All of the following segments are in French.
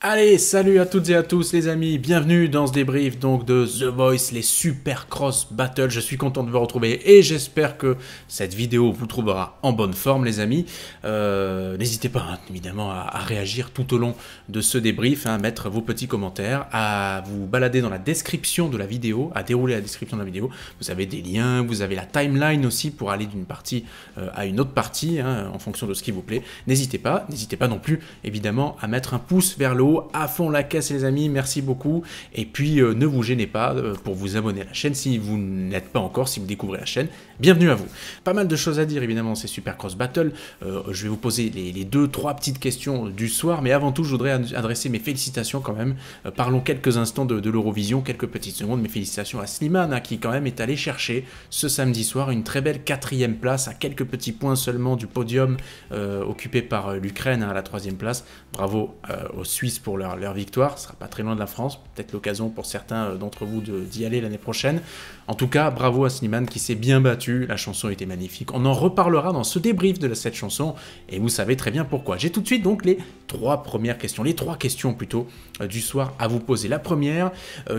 Allez, salut à toutes et à tous les amis, bienvenue dans ce débrief donc de The Voice, les Super Cross Battle. Je suis content de vous retrouver et j'espère que cette vidéo vous trouvera en bonne forme les amis. N'hésitez pas évidemment à réagir tout au long de ce débrief, à mettre vos petits commentaires, à vous balader dans la description de la vidéo, à dérouler la description de la vidéo. Vous avez des liens, vous avez la timeline aussi pour aller d'une partie à une autre partie en fonction de ce qui vous plaît. N'hésitez pas non plus évidemment à mettre un pouce vers le haut, à fond la caisse les amis, merci beaucoup. Et puis ne vous gênez pas pour vous abonner à la chaîne si vous n'êtes pas encore, si vous découvrez la chaîne, bienvenue à vous. Pas mal de choses à dire évidemment, c'est Super Cross Battle. Je vais vous poser les 2-3 petites questions du soir, mais avant tout je voudrais adresser mes félicitations quand même. Parlons quelques instants de l'Eurovision, quelques petites secondes. Mes félicitations à Slimane qui quand même est allé chercher ce samedi soir une très belle 4e place, à quelques petits points seulement du podium occupé par l'Ukraine à la 3e place. Bravo aux Suisses pour leur victoire, ce sera pas très loin de la France, peut-être l'occasion pour certains d'entre vous d'y aller l'année prochaine. En tout cas, bravo à Slimane qui s'est bien battu, la chanson était magnifique. On en reparlera dans ce débrief de cette chanson, et vous savez très bien pourquoi. J'ai tout de suite donc les 3 premières questions, les 3 questions plutôt du soir à vous poser. La première,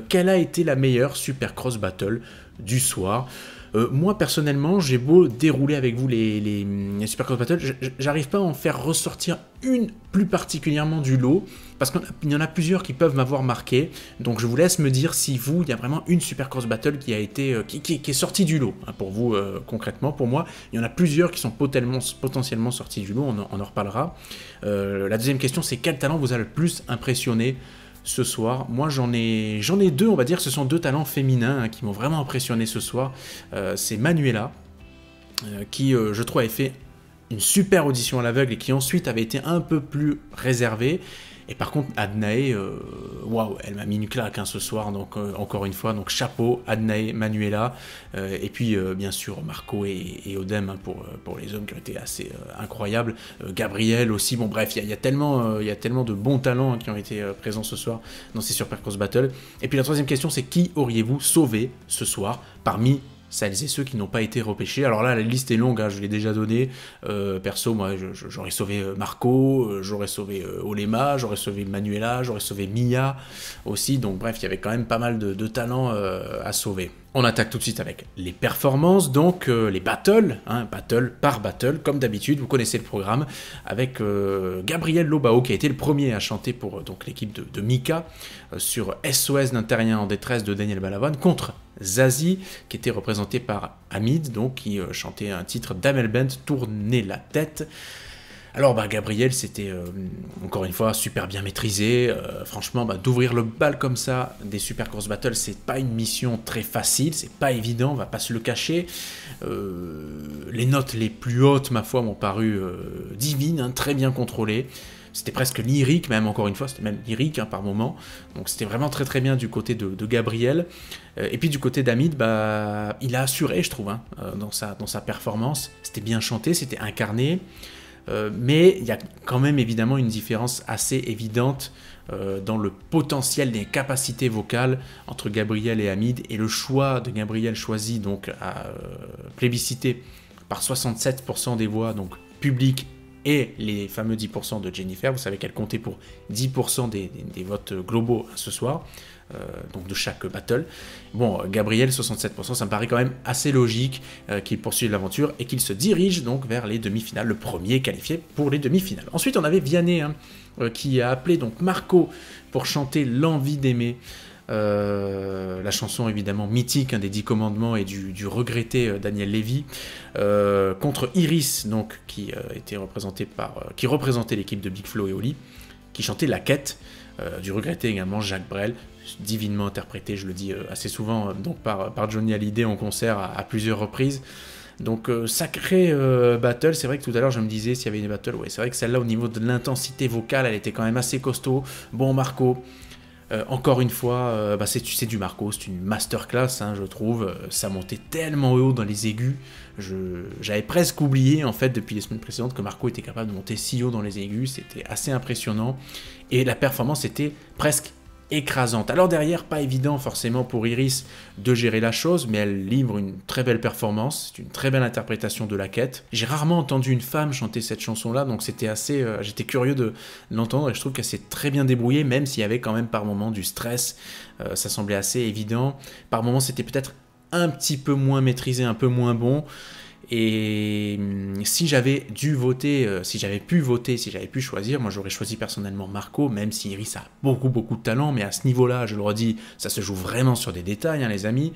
quelle a été la meilleure Super Cross Battle du soir? Moi personnellement, j'ai beau dérouler avec vous les Super Cross Battle, j'arrive pas à en faire ressortir une plus particulièrement du lot, parce qu'il y en a plusieurs qui peuvent m'avoir marqué, donc je vous laisse me dire si vous, il y a vraiment une Super Cross Battle qui a été, qui est sortie du lot, pour vous concrètement. Pour moi, il y en a plusieurs qui sont potentiellement sortis du lot, on en reparlera. La deuxième question, c'est quel talent vous a le plus impressionné ce soir? Moi j'en ai 2, on va dire, ce sont 2 talents féminins qui m'ont vraiment impressionné ce soir. C'est Manuela, qui je trouve avait fait une super audition à l'aveugle et qui ensuite avait été un peu plus réservée. Et par contre, Adnae, waouh, elle m'a mis une claque ce soir, donc encore une fois, donc chapeau, Adnae, Manuela, et puis bien sûr Marco et Odem pour les hommes qui ont été assez incroyables, Gabriel aussi, bon bref, il y a tellement de bons talents qui ont été présents ce soir dans ces Super Cross Battle. Et puis la troisième question, c'est qui auriez-vous sauvé ce soir parmi celles et ceux qui n'ont pas été repêchés? Alors là, la liste est longue, je l'ai déjà donné. Perso, moi, j'aurais sauvé Marco, j'aurais sauvé Olema, j'aurais sauvé Manuela, j'aurais sauvé Mia aussi. Donc bref, il y avait quand même pas mal de talents à sauver. On attaque tout de suite avec les performances, donc les battles, battle par battle, comme d'habitude, vous connaissez le programme, avec Gabriel Lobao, qui a été le premier à chanter pour donc l'équipe de Mika, sur SOS d'un terrien en détresse de Daniel Balavoine, contre Zazie, qui était représenté par Hamid, donc qui chantait un titre d'Amel Bent, Tourner la tête. Alors Gabriel, c'était encore une fois super bien maîtrisé, franchement d'ouvrir le bal comme ça des Super Cross Battle, c'est pas une mission très facile, c'est pas évident, on va pas se le cacher. Les notes les plus hautes, ma foi, m'ont paru divines, très bien contrôlées. C'était presque lyrique, même encore une fois, c'était même lyrique par moment. Donc c'était vraiment très très bien du côté de Gabriel. Et puis du côté d'Hamid, il a assuré, je trouve, dans sa performance. C'était bien chanté, c'était incarné. Mais il y a quand même évidemment une différence assez évidente dans le potentiel des capacités vocales entre Gabriel et Hamid, et le choix de Gabriel choisi donc à plébiscité par 67% des voix, donc publiques, et les fameux 10% de Jennifer. Vous savez qu'elle comptait pour 10% des votes globaux ce soir, donc de chaque battle. Bon, Gabriel, 67%, ça me paraît quand même assez logique qu'il poursuive l'aventure et qu'il se dirige donc vers les demi-finales, le premier qualifié pour les demi-finales. Ensuite, on avait Vianney qui a appelé donc Marco pour chanter L'envie d'aimer. La chanson évidemment mythique des 10 commandements et du regretté Daniel Lévy, contre Iris, donc qui représentait l'équipe de Big Flo et Oli, qui chantait La Quête, du regretté également Jacques Brel, divinement interprété, je le dis assez souvent, donc par Johnny Hallyday en concert à plusieurs reprises. Donc sacré battle. C'est vrai que tout à l'heure je me disais s'il y avait une battle, ouais, c'est vrai que celle-là au niveau de l'intensité vocale elle était quand même assez costaud. Bon, Marco, encore une fois, c'est du Marco, c'est une masterclass, je trouve. Ça montait tellement haut dans les aigus. J'avais presque oublié, en fait, depuis les semaines précédentes, que Marco était capable de monter si haut dans les aigus. C'était assez impressionnant. Et la performance était presque écrasante. Alors derrière, pas évident forcément pour Iris de gérer la chose, mais elle livre une très belle performance, c'est une très belle interprétation de la quête. J'ai rarement entendu une femme chanter cette chanson-là, donc c'était assez, j'étais curieux de l'entendre et je trouve qu'elle s'est très bien débrouillée, même s'il y avait quand même par moments du stress, ça semblait assez évident. Par moments, c'était peut-être un petit peu moins maîtrisé, un peu moins bon. Et si j'avais dû voter, si j'avais pu voter, si j'avais pu choisir, moi j'aurais choisi personnellement Marco, même si Iris a beaucoup de talent, mais à ce niveau-là, je le redis, ça se joue vraiment sur des détails, hein, les amis.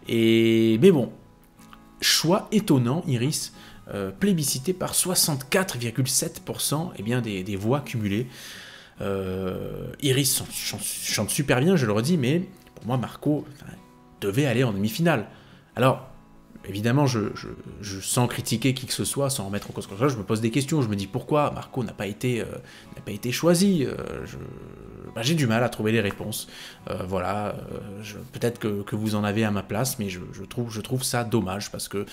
Mais bon, choix étonnant, Iris, plébiscité par 64,7% eh bien, des voix cumulées. Iris chante super bien, je le redis, mais pour moi, Marco devait aller en demi-finale. Alors, évidemment, sans critiquer qui que ce soit, sans remettre en cause quoi que ce soit, je me pose des questions. Je me dis pourquoi Marco n'a pas été choisi. J'ai du mal à trouver les réponses. Voilà, peut-être que vous en avez à ma place, mais je trouve ça dommage parce que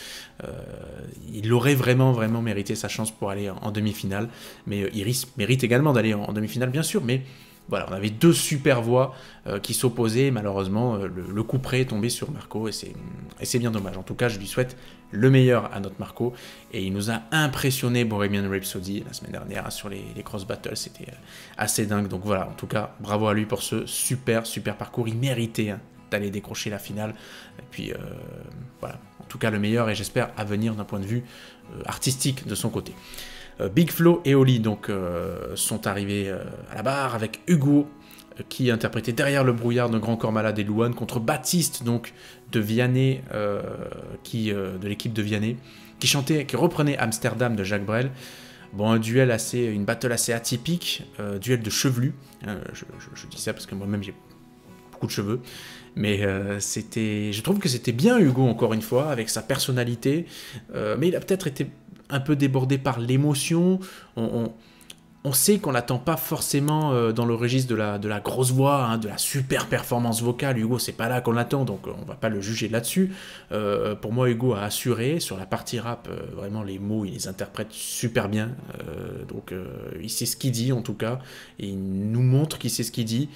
il aurait vraiment mérité sa chance pour aller en demi-finale. Mais Iris mérite également d'aller en demi-finale, bien sûr, mais voilà, on avait deux super voix qui s'opposaient. Malheureusement, le coup près est tombé sur Marco et c'est bien dommage. En tout cas, je lui souhaite le meilleur à notre Marco. Et il nous a impressionné Bohemian Rhapsody la semaine dernière sur les cross battles. C'était assez dingue. Donc voilà, en tout cas, bravo à lui pour ce super parcours. Il méritait d'aller décrocher la finale. Et puis voilà, en tout cas le meilleur et j'espère à venir d'un point de vue artistique de son côté. Big Flo et Oli donc sont arrivés à la barre avec Hugo qui interprétait Derrière le brouillard d'un grand corps malade et Louane contre Baptiste donc de Vianney de l'équipe de Vianney qui reprenait Amsterdam de Jacques Brel. Bon, une battle assez atypique, duel de chevelus. Je dis ça parce que moi-même j'ai beaucoup de cheveux. Mais je trouve que c'était bien Hugo encore une fois avec sa personnalité, mais il a peut-être été un peu débordé par l'émotion. On sait qu'on l'attend pas forcément dans le registre de la grosse voix, hein, de la super performance vocale. Hugo, c'est pas là qu'on l'attend, donc on va pas le juger là-dessus. Pour moi, Hugo a assuré sur la partie rap. Vraiment, les mots, il les interprète super bien. Donc, il sait ce qu'il dit en tout cas, et il nous montre qu'il sait ce qu'il dit.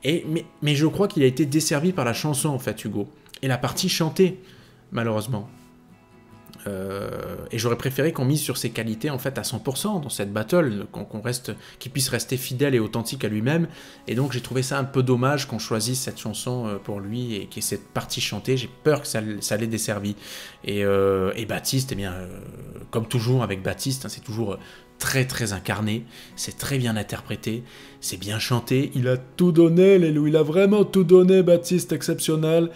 Mais je crois qu'il a été desservi par la chanson en fait, Hugo, et la partie chantée, malheureusement. Et j'aurais préféré qu'on mise sur ses qualités en fait à 100% dans cette battle, qu'il puisse rester fidèle et authentique à lui-même. Et donc j'ai trouvé ça un peu dommage qu'on choisisse cette chanson pour lui et qu'il y ait cette partie chantée. J'ai peur que ça l'ait desservi. Et Baptiste, eh bien, comme toujours avec Baptiste, hein, c'est toujours très incarné, c'est très bien interprété, c'est bien chanté. Il a tout donné, les loups, il a vraiment tout donné, Baptiste, exceptionnel.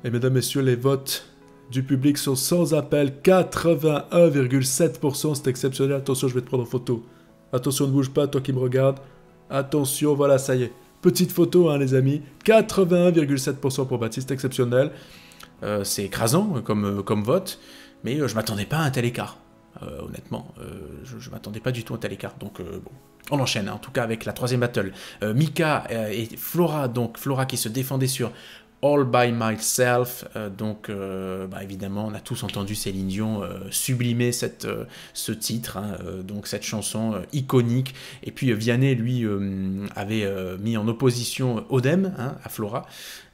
Et mesdames, messieurs, les votes du public sont sans appel, 81,7%, c'est exceptionnel. Attention, je vais te prendre en photo. Attention, ne bouge pas, toi qui me regardes. Attention, voilà, ça y est. Petite photo, hein, les amis. 81,7% pour Baptiste, exceptionnel. C'est écrasant comme vote, mais je m'attendais pas à un tel écart. Honnêtement, je m'attendais pas du tout à un tel écart. Donc, bon. On enchaîne, hein, en tout cas, avec la troisième battle. Mika et Flora, donc Flora qui se défendait sur All by Myself, évidemment on a tous entendu Céline Dion sublimer ce titre, hein, donc cette chanson iconique, et puis Vianney lui avait mis en opposition Odem, hein, à Flora,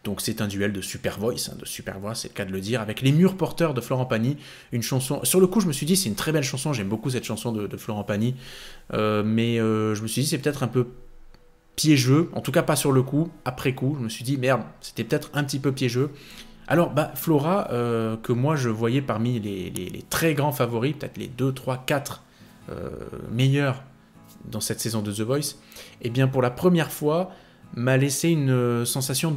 donc c'est un duel de super voice, hein, c'est le cas de le dire, avec Les Murs Porteurs de Florent Pagny, une chanson, sur le coup je me suis dit c'est une très belle chanson, j'aime beaucoup cette chanson de Florent Pagny, mais je me suis dit c'est peut-être un peu piégeux, en tout cas pas sur le coup, après coup, je me suis dit merde, c'était peut-être un petit peu piégeux. Alors Flora, que moi je voyais parmi les très grands favoris, peut-être les 2, 3, 4 meilleurs dans cette saison de The Voice, et bien pour la première fois m'a laissé une sensation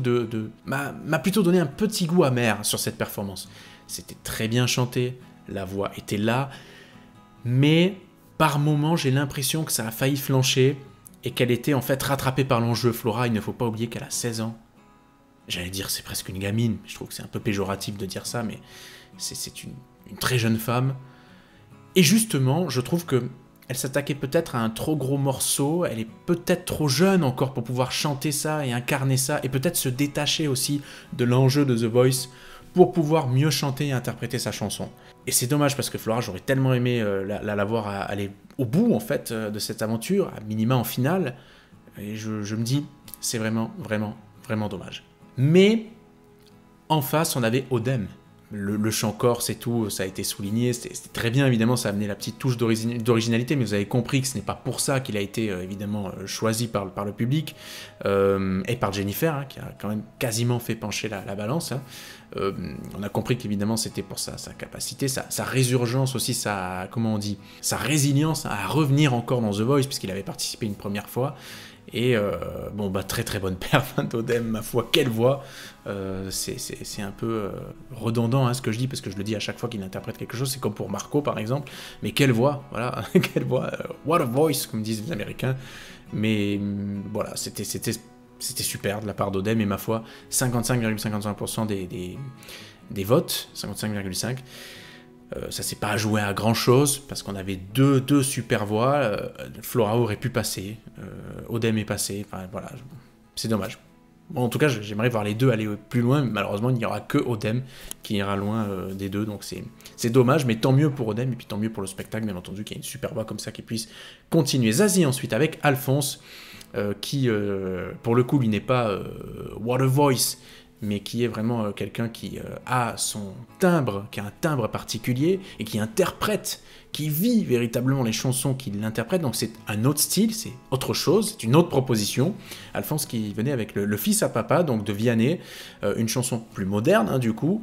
m'a plutôt donné un petit goût amer sur cette performance. C'était très bien chanté, la voix était là, mais par moments j'ai l'impression que ça a failli flancher, et qu'elle était en fait rattrapée par l'enjeu. Flora, il ne faut pas oublier qu'elle a 16 ans. J'allais dire c'est presque une gamine, je trouve que c'est un peu péjoratif de dire ça, mais c'est une très jeune femme. Et justement, je trouve que elle s'attaquait peut-être à un trop gros morceau, elle est peut-être trop jeune encore pour pouvoir chanter ça et incarner ça, et peut-être se détacher aussi de l'enjeu de The Voice pour pouvoir mieux chanter et interpréter sa chanson. Et c'est dommage parce que Flora, j'aurais tellement aimé la voir aller au bout en fait de cette aventure, à minima en finale. Et je me dis, C'est vraiment, vraiment, vraiment dommage. Mais en face, on avait Odem. Le chant corse et tout, ça a été souligné, c'était très bien, évidemment, ça a amené la petite touche d'originalité, mais vous avez compris que ce n'est pas pour ça qu'il a été, évidemment, choisi par le public, et par Jennifer, hein, qui a quand même quasiment fait pencher la balance. Hein. On a compris qu'évidemment, c'était pour sa capacité, sa résurgence aussi, sa résilience à revenir encore dans The Voice, puisqu'il avait participé une première fois. Et bon, bah, très très bonne perf d'Odem, ma foi, quelle voix. C'est un peu redondant, hein, ce que je dis, parce que je le dis à chaque fois qu'il interprète quelque chose, c'est comme pour Marco par exemple, mais quelle voix, voilà, quelle voix, what a voice, comme disent les Américains. Mais voilà, c'était super de la part d'Odem, et ma foi, 55,55% des votes, 55,5%. Ça s'est pas joué à grand chose parce qu'on avait deux super voix. Flora aurait pu passer, Odem est passé, enfin voilà, c'est dommage. Bon, en tout cas, j'aimerais voir les deux aller plus loin. Malheureusement, il n'y aura que Odem qui ira loin des deux, donc c'est dommage, mais tant mieux pour Odem et puis tant mieux pour le spectacle, bien entendu, qu'il y ait une super voix comme ça qui puisse continuer. Zazie ensuite avec Alphonse, qui pour le coup lui n'est pas What a Voice, mais qui est vraiment quelqu'un qui a son timbre, qui a un timbre particulier, et qui interprète, qui vit véritablement les chansons qu'il interprète, donc c'est un autre style, c'est autre chose, c'est une autre proposition. Alphonse qui venait avec le fils à papa, donc de Vianney, une chanson plus moderne, hein, du coup,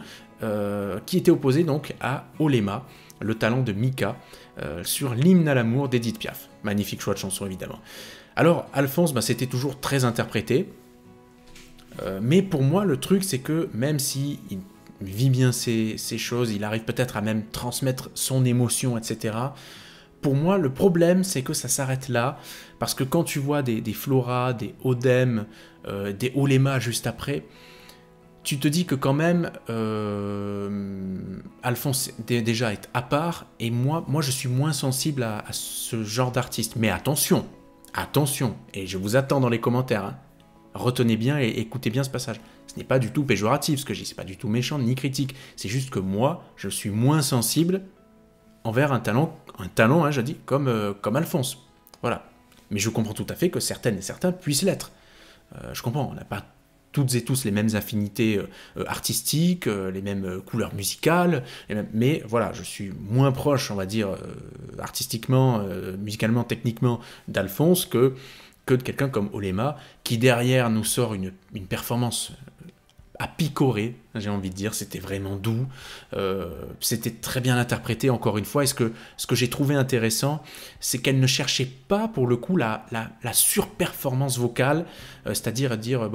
qui était opposée donc à Olema, le talent de Mika, sur l'hymne à l'amour d'Edith Piaf. Magnifique choix de chanson, évidemment. Alors, Alphonse, c'était toujours très interprété, mais pour moi, le truc, c'est que même si il vit bien ces choses, il arrive peut-être à même transmettre son émotion, etc. Pour moi, le problème, c'est que ça s'arrête là, parce que quand tu vois des Flora, des Odem, des Olema juste après, tu te dis que quand même, Alphonse déjà est à part, et moi je suis moins sensible à ce genre d'artiste. Mais attention, et je vous attends dans les commentaires, hein. Retenez bien et écoutez bien ce passage. Ce n'est pas du tout péjoratif ce que je dis, c'est pas du tout méchant ni critique. C'est juste que moi, je suis moins sensible envers un talent, hein, je dis, comme Alphonse. Voilà. Mais je comprends tout à fait que certaines et certains puissent l'être. Je comprends, on n'a pas toutes et tous les mêmes affinités artistiques, les mêmes couleurs musicales, mais voilà, je suis moins proche, on va dire, artistiquement, musicalement, techniquement, d'Alphonse que de quelqu'un comme Olema, qui derrière nous sort une performance à picorer, j'ai envie de dire, c'était vraiment doux, c'était très bien interprété encore une fois, et ce que j'ai trouvé intéressant, c'est qu'elle ne cherchait pas pour le coup la surperformance vocale, c'est-à-dire dire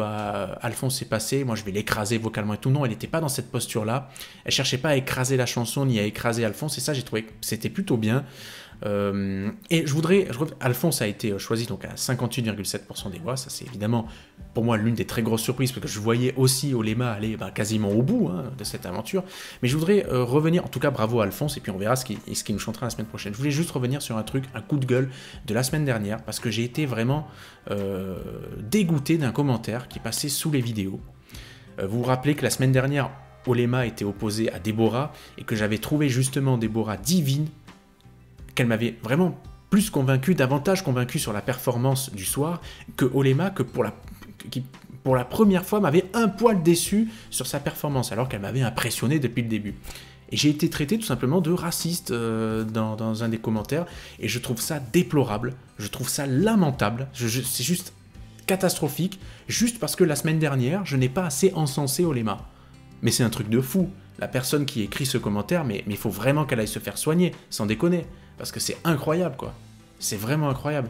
Alphonse est passé, moi je vais l'écraser vocalement et tout, non, elle n'était pas dans cette posture-là, elle cherchait pas à écraser la chanson ni à écraser Alphonse, et ça j'ai trouvé que c'était plutôt bien. Et Alphonse a été choisi donc à 58,7% des voix, ça c'est évidemment pour moi l'une des très grosses surprises, parce que je voyais aussi Olema aller quasiment au bout, hein, de cette aventure, mais je voudrais revenir, en tout cas bravo à Alphonse, et puis on verra ce qui nous chantera la semaine prochaine. Je voulais juste revenir sur un coup de gueule de la semaine dernière, parce que j'ai été vraiment dégoûté d'un commentaire qui passait sous les vidéos. Vous vous rappelez que la semaine dernière, Olema était opposée à Déborah, et que j'avais trouvé justement Déborah divine, qu'elle m'avait vraiment plus convaincu, davantage convaincu sur la performance du soir, que Olema, qui pour la première fois m'avait un poil déçu sur sa performance, alors qu'elle m'avait impressionné depuis le début. Et j'ai été traité tout simplement de raciste dans un des commentaires, et je trouve ça déplorable, je trouve ça lamentable, c'est juste catastrophique, juste parce que la semaine dernière, je n'ai pas assez encensé Olema. Mais c'est un truc de fou, la personne qui écrit ce commentaire, mais il faut vraiment qu'elle aille se faire soigner, sans déconner. Parce que c'est incroyable, quoi. C'est vraiment incroyable.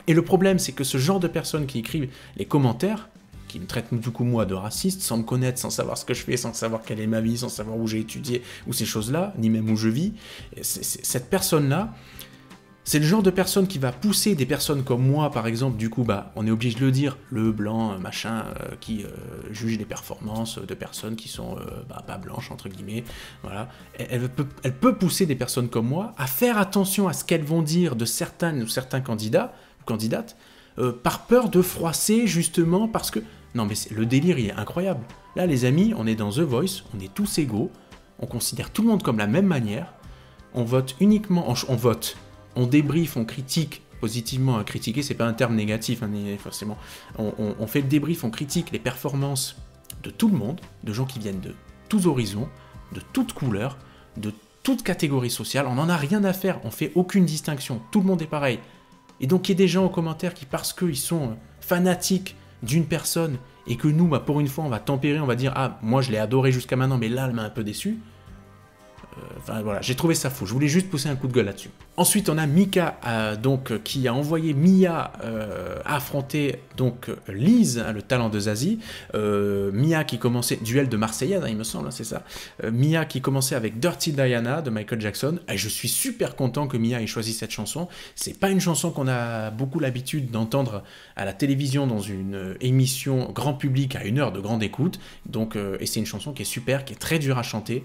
Et le problème, c'est que ce genre de personnes qui écrivent les commentaires, qui me traitent du coup moi de raciste, sans me connaître, sans savoir ce que je fais, sans savoir quelle est ma vie, sans savoir où j'ai étudié, ou ces choses-là, ni même où je vis, cette personne-là, c'est le genre de personne qui va pousser des personnes comme moi, par exemple, du coup, on est obligé de le dire, le blanc, machin, qui juge les performances de personnes qui sont pas blanches, entre guillemets, voilà. Elle peut pousser des personnes comme moi à faire attention à ce qu'elles vont dire de certains candidats ou candidates, par peur de froisser, justement, parce que... Non, mais le délire, il est incroyable. Là, les amis, on est dans The Voice, on est tous égaux, on considère tout le monde comme la même manière, on vote uniquement... On débriefe, on critique positivement à critiquer, c'est pas un terme négatif, hein, forcément. On fait le débrief, on critique les performances de tout le monde, de gens qui viennent de tous horizons, de toutes couleurs, de toute catégorie sociale, on n'en a rien à faire, on fait aucune distinction, tout le monde est pareil. Et donc il y a des gens en commentaire qui, parce qu'ils sont fanatiques d'une personne, et que nous, pour une fois, on va tempérer, on va dire « Ah, moi je l'ai adoré jusqu'à maintenant, mais là, elle m'a un peu déçu », enfin voilà, j'ai trouvé ça fou, je voulais juste pousser un coup de gueule là-dessus. Ensuite, on a Mika, qui a envoyé Mia affronter Lise, le talent de Zazie. Mia qui commençait, duel de Marseillaise, hein, il me semble, hein, c'est ça. Mia qui commençait avec Dirty Diana de Michael Jackson. Et je suis super content que Mia ait choisi cette chanson. C'est pas une chanson qu'on a beaucoup l'habitude d'entendre à la télévision dans une émission grand public à 1 heure de grande écoute. Donc, et c'est une chanson qui est super, qui est très dure à chanter.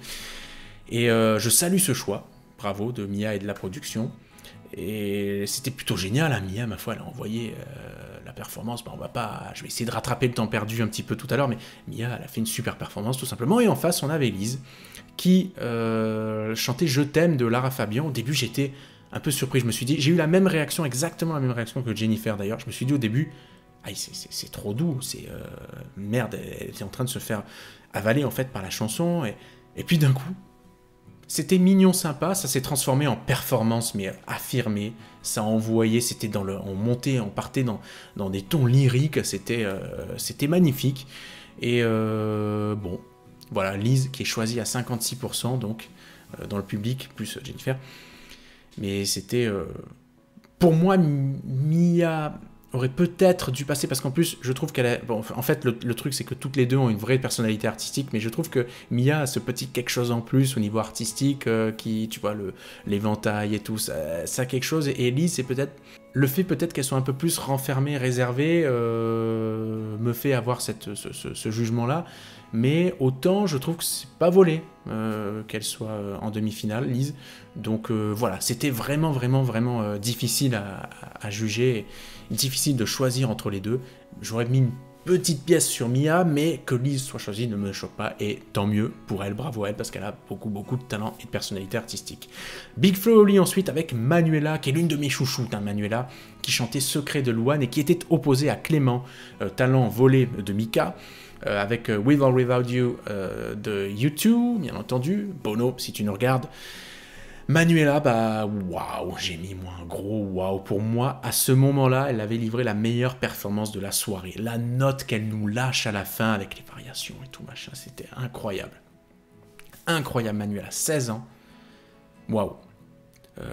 Et je salue ce choix, bravo, de Mia et de la production. Et c'était plutôt génial, hein, Mia, ma foi, elle a envoyé la performance. Bon, je vais essayer de rattraper le temps perdu un petit peu tout à l'heure, mais Mia, elle a fait une super performance, tout simplement. Et en face, on avait Lise, qui chantait Je t'aime de Lara Fabian. Au début, j'étais un peu surpris, je me suis dit, j'ai eu la même réaction, exactement la même réaction que Jennifer d'ailleurs. Je me suis dit au début, c'est trop doux, merde, elle était en train de se faire avaler en fait par la chanson, et puis d'un coup, c'était mignon, sympa, ça s'est transformé en performance, mais affirmée, ça envoyait, on montait, on partait dans des tons lyriques, c'était magnifique, et bon, voilà, Lise qui est choisie à 56%, donc, dans le public, plus Jennifer, mais c'était, pour moi, Mia aurait peut-être dû passer, parce qu'en plus, je trouve qu'elle a... Bon, en fait, le truc, c'est que toutes les deux ont une vraie personnalité artistique, mais je trouve que Mia a ce petit quelque chose en plus au niveau artistique, qui, tu vois, l'éventail et tout, ça a quelque chose, et Elise, c'est peut-être... Le fait peut-être qu'elle soit un peu plus renfermée, réservée, me fait avoir ce jugement-là, mais autant, je trouve que c'est pas volé qu'elle soit en demi-finale, Lise. Donc voilà, c'était vraiment, vraiment, vraiment difficile à juger, difficile de choisir entre les deux. J'aurais mis une petite pièce sur Mia, mais que Lise soit choisie ne me choque pas, et tant mieux pour elle, bravo à elle, parce qu'elle a beaucoup, beaucoup de talent et de personnalité artistique. Big Flo et Oli ensuite avec Manuela, qui est l'une de mes chouchoutes, hein, Manuela, qui chantait Secret de Louane et qui était opposée à Clément, talent volé de Mika, avec With or Without You de U2, bien entendu, Bono, si tu nous regardes. Manuela, waouh, j'ai mis moi un gros waouh. Pour moi, à ce moment-là, elle avait livré la meilleure performance de la soirée. La note qu'elle nous lâche à la fin avec les variations et tout machin, c'était incroyable. Incroyable, Manuela, 16 ans. Waouh.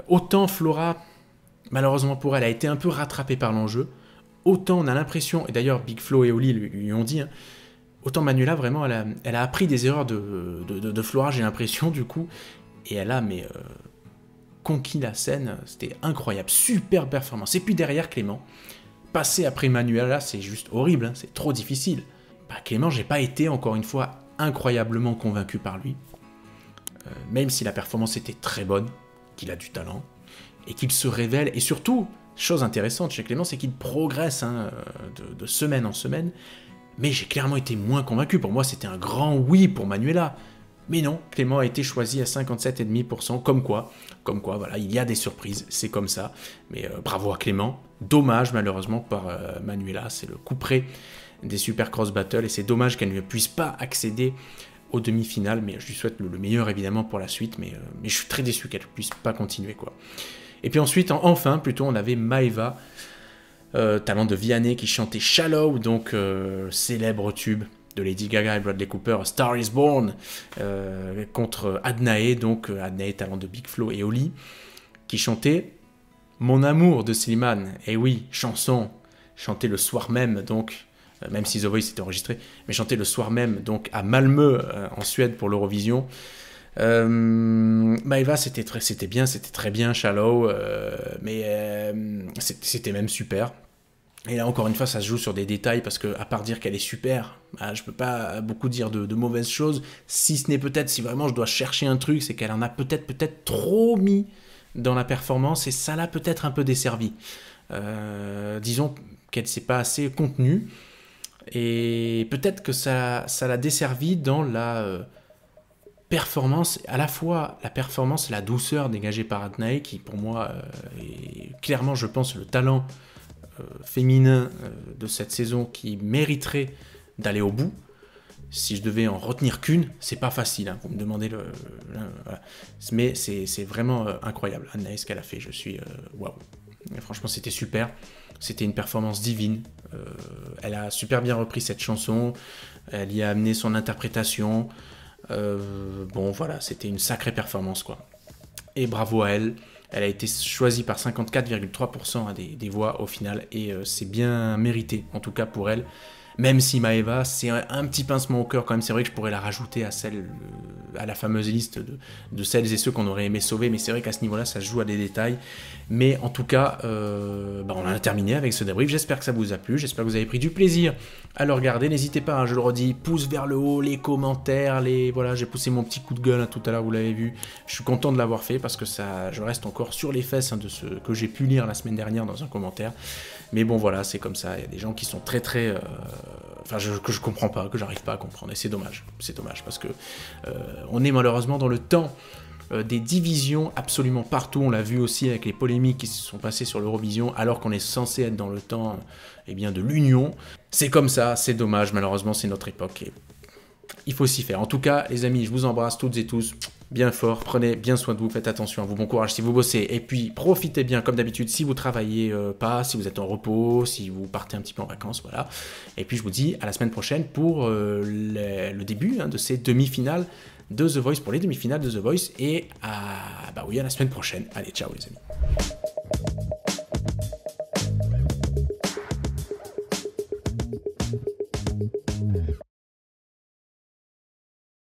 Autant Flora, malheureusement pour elle, a été un peu rattrapée par l'enjeu, autant on a l'impression, et d'ailleurs Big Flo et Oli lui ont dit, hein, autant Manuela, vraiment, elle a appris des erreurs de Flora, j'ai l'impression, du coup, et elle a, conquis la scène, c'était incroyable, super performance. Et puis derrière, Clément, passer après Manuela, c'est juste horrible, hein, c'est trop difficile. Clément, j'ai pas été, encore une fois, incroyablement convaincu par lui, même si la performance était très bonne, qu'il a du talent, et qu'il se révèle, et surtout, chose intéressante chez Clément, c'est qu'il progresse de semaine en semaine, mais j'ai clairement été moins convaincu. Pour moi, c'était un grand oui pour Manuela. Mais non, Clément a été choisi à 57,5%, comme quoi, voilà, il y a des surprises, c'est comme ça. Mais bravo à Clément. Dommage, malheureusement, par Manuela, c'est le coup près des Super Cross Battle, et c'est dommage qu'elle ne puisse pas accéder aux demi-finales, mais je lui souhaite le meilleur, évidemment, pour la suite, mais je suis très déçu qu'elle ne puisse pas continuer, quoi. Et puis ensuite, enfin, plutôt, on avait Maeva, talent de Vianney, qui chantait Shallow, donc célèbre tube de Lady Gaga et Bradley Cooper, Star is Born, contre Adnae, donc Adnae, talent de Big Flo et Oli, qui chantait Mon amour de Slimane. Et oui, chanson chantée le soir même, donc, même si The Voice était enregistré, mais chantée le soir même, donc à Malmö, en Suède, pour l'Eurovision. Maeva, c'était bien, c'était très bien, Shallow, mais c'était même super. Et là, encore une fois, ça se joue sur des détails, parce que, à part dire qu'elle est super, je peux pas beaucoup dire de mauvaises choses, si ce n'est peut-être, si vraiment je dois chercher un truc, c'est qu'elle en a peut-être trop mis dans la performance, et ça l'a peut-être un peu desservi. Disons qu'elle s'est pas assez contenue, et peut-être que ça l'a desservi dans la performance, à la fois la performance et la douceur dégagée par Adnae, qui pour moi est clairement, je pense, le talent féminin de cette saison qui mériterait d'aller au bout. Si je devais en retenir qu'une, c'est pas facile, hein, vous me demandez voilà. Mais c'est vraiment incroyable, Adnae, ce qu'elle a fait, je suis waouh. Franchement, c'était super, c'était une performance divine, elle a super bien repris cette chanson, elle y a amené son interprétation, bon voilà, c'était une sacrée performance quoi. Et bravo à elle, elle a été choisie par 54,3% des voix au final, et c'est bien mérité, en tout cas pour elle. Même si Maeva, c'est un petit pincement au cœur quand même, c'est vrai que je pourrais la rajouter à la fameuse liste de celles et ceux qu'on aurait aimé sauver, mais c'est vrai qu'à ce niveau-là, ça se joue à des détails. Mais en tout cas, on en a terminé avec ce débrief, j'espère que ça vous a plu, j'espère que vous avez pris du plaisir à le regarder. N'hésitez pas, hein, je le redis, pouce vers le haut, les commentaires, voilà, j'ai poussé mon petit coup de gueule hein, tout à l'heure, vous l'avez vu. Je suis content de l'avoir fait parce que je reste encore sur les fesses hein, de ce que j'ai pu lire la semaine dernière dans un commentaire. Mais bon voilà, c'est comme ça, il y a des gens qui sont très que je comprends pas, que j'arrive pas à comprendre, et c'est dommage parce que on est malheureusement dans le temps des divisions absolument partout. On l'a vu aussi avec les polémiques qui se sont passées sur l'Eurovision, alors qu'on est censé être dans le temps de l'union. C'est comme ça, c'est dommage, malheureusement c'est notre époque et il faut s'y faire. En tout cas les amis, je vous embrasse toutes et tous bien fort, prenez bien soin de vous, faites attention à vous, bon courage si vous bossez, et puis profitez bien comme d'habitude si vous travaillez pas, si vous êtes en repos, si vous partez un petit peu en vacances, voilà. Et puis je vous dis à la semaine prochaine pour le début hein, de ces demi-finales de The Voice, pour les demi-finales de The Voice, et à la semaine prochaine. Allez, ciao les amis.